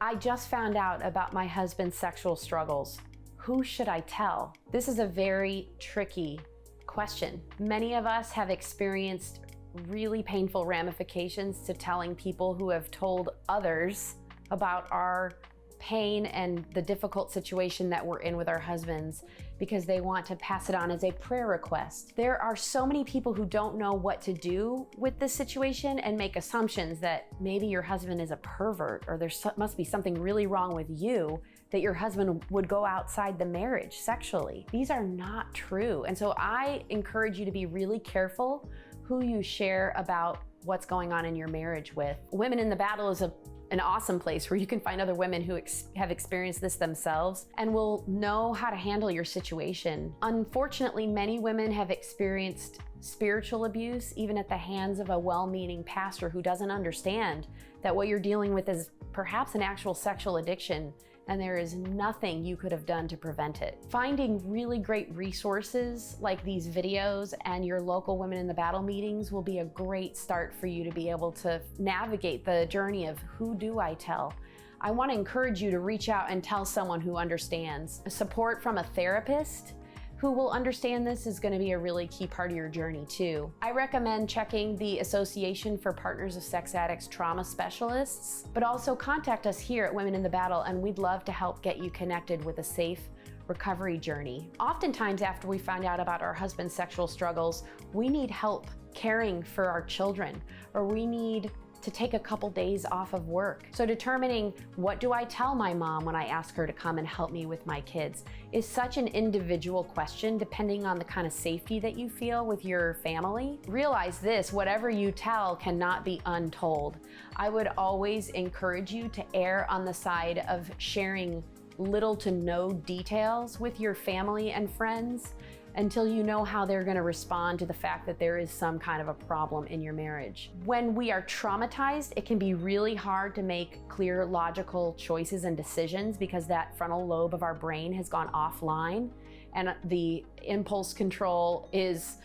I just found out about my husband's sexual struggles. Who should I tell? This is a very tricky question. Many of us have experienced really painful ramifications to telling people who have told others about our pain and the difficult situation that we're in with our husbands because they want to pass it on as a prayer request. There are so many people who don't know what to do with this situation and make assumptions that maybe your husband is a pervert or there must be something really wrong with you that your husband would go outside the marriage sexually. These are not true. And so I encourage you to be really careful who you share about what's going on in your marriage with. Women in the Battle is an awesome place where you can find other women who have experienced this themselves and will know how to handle your situation. Unfortunately, many women have experienced spiritual abuse, even at the hands of a well-meaning pastor who doesn't understand that what you're dealing with is perhaps an actual sexual addiction, and there is nothing you could have done to prevent it. Finding really great resources like these videos and your local Women in the Battle meetings will be a great start for you to be able to navigate the journey of who do I tell? I want to encourage you to reach out and tell someone who understands. Support from a therapist who will understand this is going to be a really key part of your journey too. I recommend checking the Association for Partners of Sex Addicts trauma specialists, but also contact us here at Women in the Battle and we'd love to help get you connected with a safe recovery journey. Oftentimes after we find out about our husband's sexual struggles, we need help caring for our children, or we need to take a couple days off of work. So determining what do I tell my mom when I ask her to come and help me with my kids is such an individual question depending on the kind of safety that you feel with your family. Realize this, whatever you tell cannot be untold. I would always encourage you to err on the side of sharing little to no details with your family and friends until you know how they're going to respond to the fact that there is some kind of a problem in your marriage. When we are traumatized, it can be really hard to make clear, logical choices and decisions because that frontal lobe of our brain has gone offline, and the impulse control is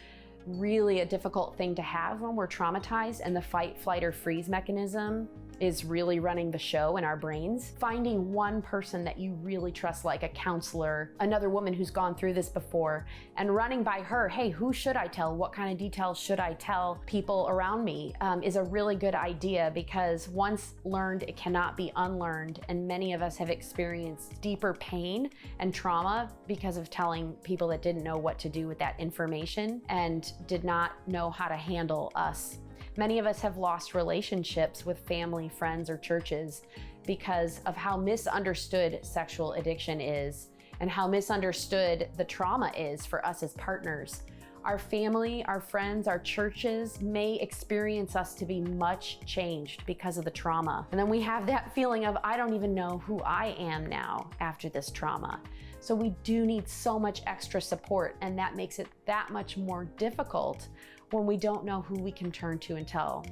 really a difficult thing to have when we're traumatized, and the fight, flight, or freeze mechanism is really running the show in our brains. Finding one person that you really trust, like a counselor, another woman who's gone through this before, and running by her, hey, who should I tell? What kind of details should I tell people around me is a really good idea, because once learned, it cannot be unlearned. And many of us have experienced deeper pain and trauma because of telling people that didn't know what to do with that information and did not know how to handle us. Many of us have lost relationships with family, friends, or churches because of how misunderstood sexual addiction is and how misunderstood the trauma is for us as partners. Our family, our friends, our churches may experience us to be much changed because of the trauma. And then we have that feeling of, I don't even know who I am now after this trauma. So we do need so much extra support, and that makes it that much more difficult when we don't know who we can turn to and tell.